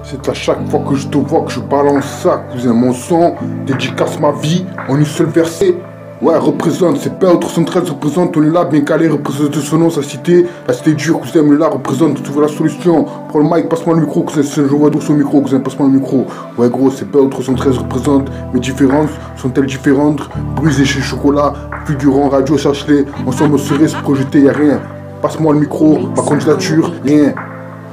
C'est à chaque fois que je te vois que je balance ça, cousin. Mon son dédicace ma vie en une seule versée. Ouais, représente, c'est PEO 313, représente, on est là, bien calé, représente son nom, sa cité. La cité dure, cousin, on est là, représente, tu veux la solution. Prends le mic, passe-moi le micro, cousin, c'est un joueur d'ours au micro, cousin, passe-moi le micro. Ouais, gros, c'est PEO 313, représente. Mes différences sont-elles différentes? Brisé chez Chocolat, figurant, radio, cherche-les. Ensemble, on serait se projeter, y'a rien. Passe-moi le micro, ma candidature, rien.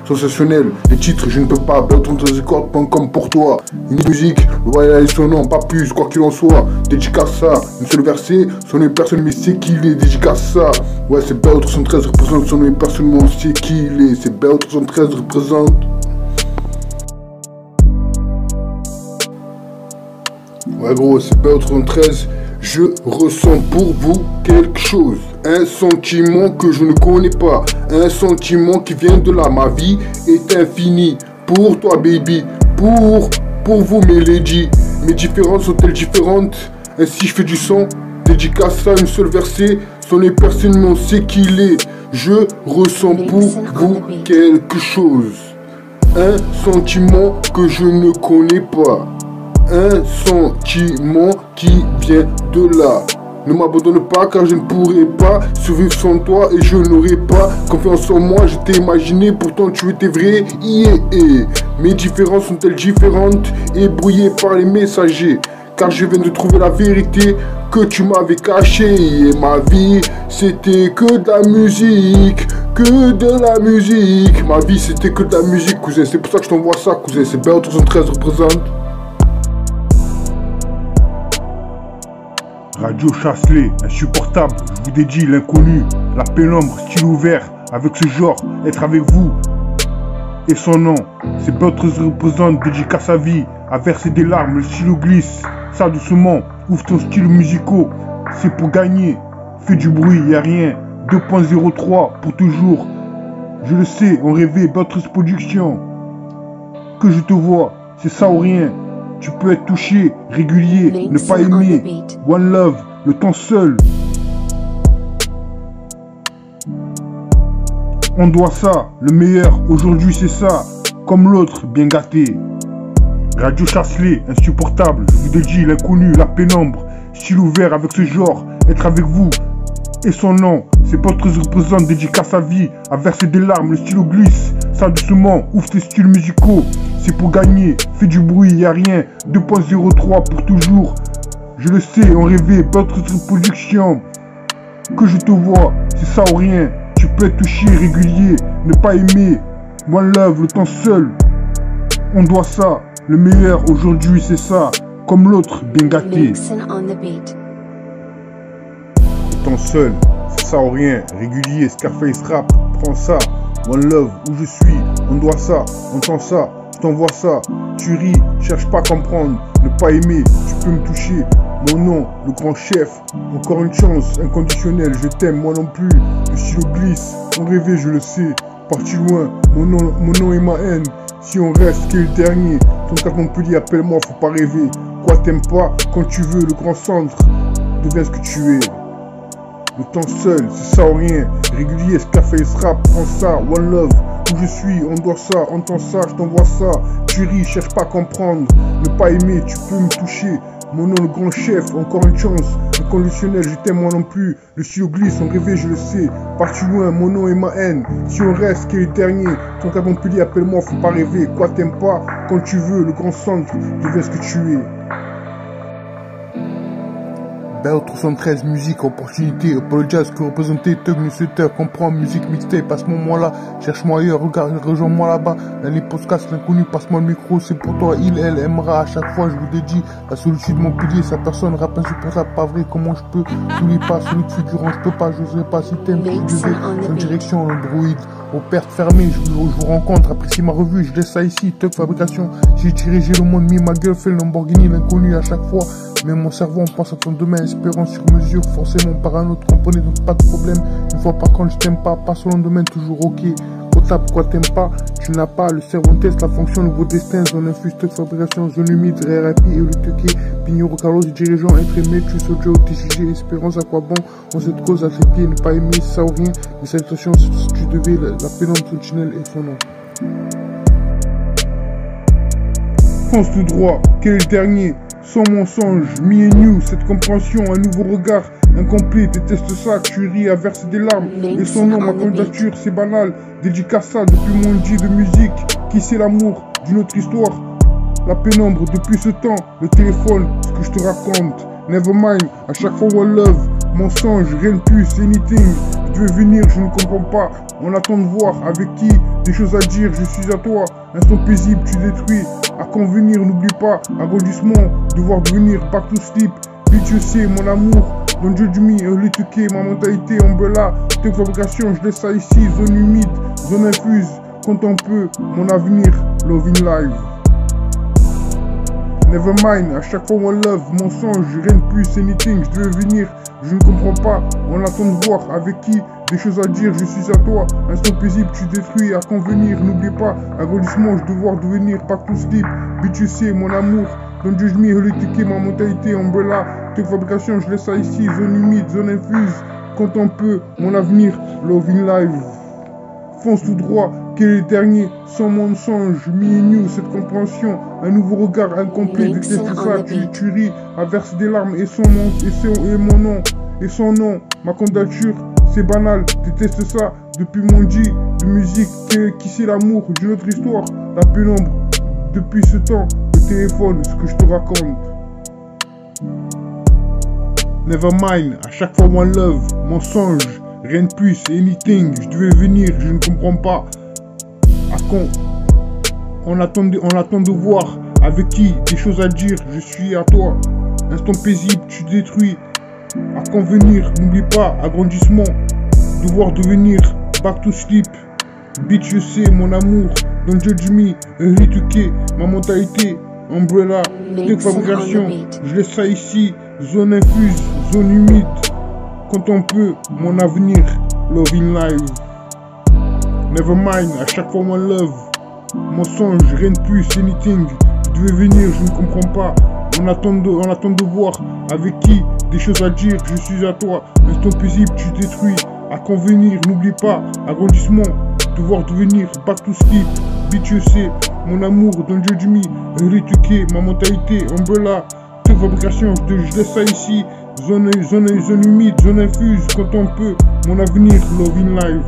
Sensationnel, les titres, je ne peux pas, BEO313records.com pour toi. Une musique, le voyage et son nom, pas plus, quoi qu'il en soit. Dédicace ça, une seule versée, son nom est personne, mais c'est qui il est, dédicace ça. Ouais, c'est BEO313 représente, son nom est personne, mais on sait qui il est, c'est BEO313 représente. Ouais, gros, c'est BEO313. Je ressens pour vous quelque chose, un sentiment que je ne connais pas, un sentiment qui vient de là. Ma vie est infinie pour toi, baby, pour vous, mes ladies. Mes différences sont-elles différentes? Ainsi je fais du son, dédicace à une seule versée. Son est personne, mais on sait qui il est. Je ressens pour vous quelque chose, un sentiment que je ne connais pas. Un sentiment qui vient de là. Ne m'abandonne pas car je ne pourrai pas survivre sans toi et je n'aurai pas confiance en moi. Je t'ai imaginé, pourtant tu étais vrai. Mes différences sont-elles différentes et brouillées par les messagers? Car je viens de trouver la vérité que tu m'avais cachée. Et ma vie c'était que de la musique, que de la musique. Ma vie c'était que de la musique, cousin. C'est pour ça que je t'envoie ça, cousin. C'est BEO313 représente. Radio Chasselet, insupportable, je vous dédie l'inconnu, la pénombre, style ouvert, avec ce genre, être avec vous. Et son nom, c'est BEO313 représente, dédicace à vie, à verser des larmes, le stylo glisse, ça doucement, ouvre ton style musicaux, c'est pour gagner, fais du bruit, y a rien, 2.03 pour toujours. Je le sais, on rêvait, BEO313 Production, que je te vois, c'est ça ou rien. Tu peux être touché, régulier, ne pas aimer. One love, le temps seul. On doit ça, le meilleur, aujourd'hui c'est ça. Comme l'autre, bien gâté. Radio Chasselet, insupportable, je vous dédie l'inconnu, la pénombre. Style ouvert avec ce genre, être avec vous. Et son nom, c'est BEO313 représente, dédicace à vie, à verser des larmes, le stylo glisse. Ça doucement, ouvre tes styles musicaux. C'est pour gagner, fais du bruit, y a rien, 2.03 pour toujours. Je le sais, on rêvait, BEO313 Production. Que je te vois, c'est ça ou rien. Tu peux être touché, régulier, ne pas aimer. One love, le temps seul. On doit ça, le meilleur aujourd'hui c'est ça. Comme l'autre, bien gâté. Le temps seul, c'est ça ou rien. Régulier, Scarface rap, prends ça. One love, où je suis, on doit ça, on entend ça. Je t'envoie ça, tu ris, cherche pas à comprendre, ne pas aimer, tu peux me toucher. Mon nom, le grand chef, encore une chance, inconditionnelle, je t'aime, moi non plus. Le stylo glisse, on rêvait, je le sais, parti loin, mon nom est ma haine. Si on reste, qu'est le dernier, ton cas Montpellier, appelle-moi, faut pas rêver. Quoi t'aimes pas, quand tu veux, le grand centre, deviens ce que tu es. Le temps seul, c'est ça ou rien, régulier, Scarface rap, prends ça, one love. Où je suis, on doit ça, entends ça, je t'envoie ça. Tu ris, cherche pas à comprendre, ne pas aimer, tu peux me toucher. Mon nom, le grand chef, encore une chance. Le conditionnel, je t'aime moi non plus. Le stylo glisse, on rêvait, je le sais. Parti loin, mon nom est ma haine. Si on reste, qu'est le dernier. Ton cas Montpellier, appelle-moi, faut pas rêver. Quoi t'aimes pas, quand tu veux, le grand centre, deviens ce que tu es. BEO313 musique, opportunité, apologize que représenter, Tug Newsletter, comprends, musique mixtape, à ce moment-là, cherche-moi ailleurs, regarde, rejoins-moi là-bas, dans les podcasts, l'inconnu, passe-moi le micro, c'est pour toi, il, elle, aimera, à chaque fois, je vous dédie, la solitude, mon pilier, sa personne, rap insupportable, pas vrai, comment je peux, n'oublie pas, celui de figurant, je peux pas, j'oserais pas, si t'aimes, je devais, sans direction, Android, aux pertes fermées, je vous rencontre, apprécie ma revue, je laisse ça ici, Tug Fabrication, j'ai dirigé le monde, mis ma gueule, fait le Lamborghini, l'inconnu, à chaque fois, mais mon cerveau, on pense à ton domaine, espérant sur mesure, forcément par un autre, comprenez donc pas de problème. Une fois par contre, je t'aime pas, pas sur le domaine, toujours ok. Ota, pourquoi t'aimes pas? Tu n'as pas le cerveau test, la fonction, nouveau destin, zone infuse, truc fabrication, zone humide, RAP et le tuqué, Pignoro, Carlos, dirigeant, être aimé, tu sojo, TCG, espérance, à quoi bon, on cette cause à ses pieds, ne pas aimer, ça ou rien, mes salutations, si tu devais, la pénombre, Sentinelle et son nom. Fonce tout droit, quel est le dernier? Sans mensonge, me and you, cette compréhension, un nouveau regard, incomplet, déteste ça, tu ris à verser des larmes, et son nom, ma candidature, c'est banal, dédicace ça depuis mon dit de musique, qui c'est l'amour d'une autre histoire, la pénombre depuis ce temps, le téléphone, ce que je te raconte, nevermind, à chaque fois one love, mensonge, rien de plus, anything, je veux venir, je ne comprends pas, on attend de voir avec qui, des choses à dire, je suis à toi, instant paisible, tu détruis, à convenir, n'oublie pas, arrondissement, devoir devenir, back to sleep, bitch you sais, mon amour, don't judge me, early to K, ma mentalité, umbrella, tes fabrications, je laisse ça ici, zone humide, zone infuse, compte un peu, mon avenir, love in live. Nevermind, à chaque fois one love, mensonge, rien de plus, anything, je devais venir, je ne comprends pas, on attend de voir avec qui, des choses à dire, je suis à toi, instant paisible, tu détruis, à convenir, n'oublie pas, agrandissement, je devoir devenir, back to sleep, bitch you sais, mon amour, don't judge me, holistiqué, ma mentalité, umbrella, tes fabrications, je laisse ça ici, zone humide, zone infuse, compte un peu, mon avenir, love in live. Fonce tout droit, quel est le dernier, sans mensonge, me and you, cette compréhension, un nouveau regard incomplet, déteste ça, tu ris, à verser des larmes, et son nom, et mon nom, et son nom, ma candidature, c'est banal, déteste ça, depuis mon dit de musique, qui c'est l'amour d'une autre histoire, la pénombre, depuis ce temps, le téléphone, ce que je te raconte. Nevermind, à chaque fois one love, mensonge, rien de plus, anything, je devais venir, je ne comprends pas. On attend de voir avec qui, des choses à dire, je suis à toi. Instant paisible, tu détruis. À convenir, n'oublie pas, agrandissement, devoir devenir, back to sleep. Bitch, je sais, mon amour, don't judge me, early to K, ma mentalité, umbrella, tes fabrications, je laisse ça ici, zone infuse, zone humide, quand on peut, mon avenir, love in live. Nevermind, à chaque fois one love, mensonge, rien de plus, anything, je devais venir, je ne comprends pas, on attend de voir avec qui, des choses à dire, je suis à toi, instant paisible, tu détruis, à convenir, n'oublie pas, agrandissement, devoir devenir, back to sleep, bitch you sais, mon amour, don't judge me, early to K, ma mentalité, umbrella, tes fabrications, je laisse ça ici, zone humide, zone infuse, quand on peut, mon avenir, love in live.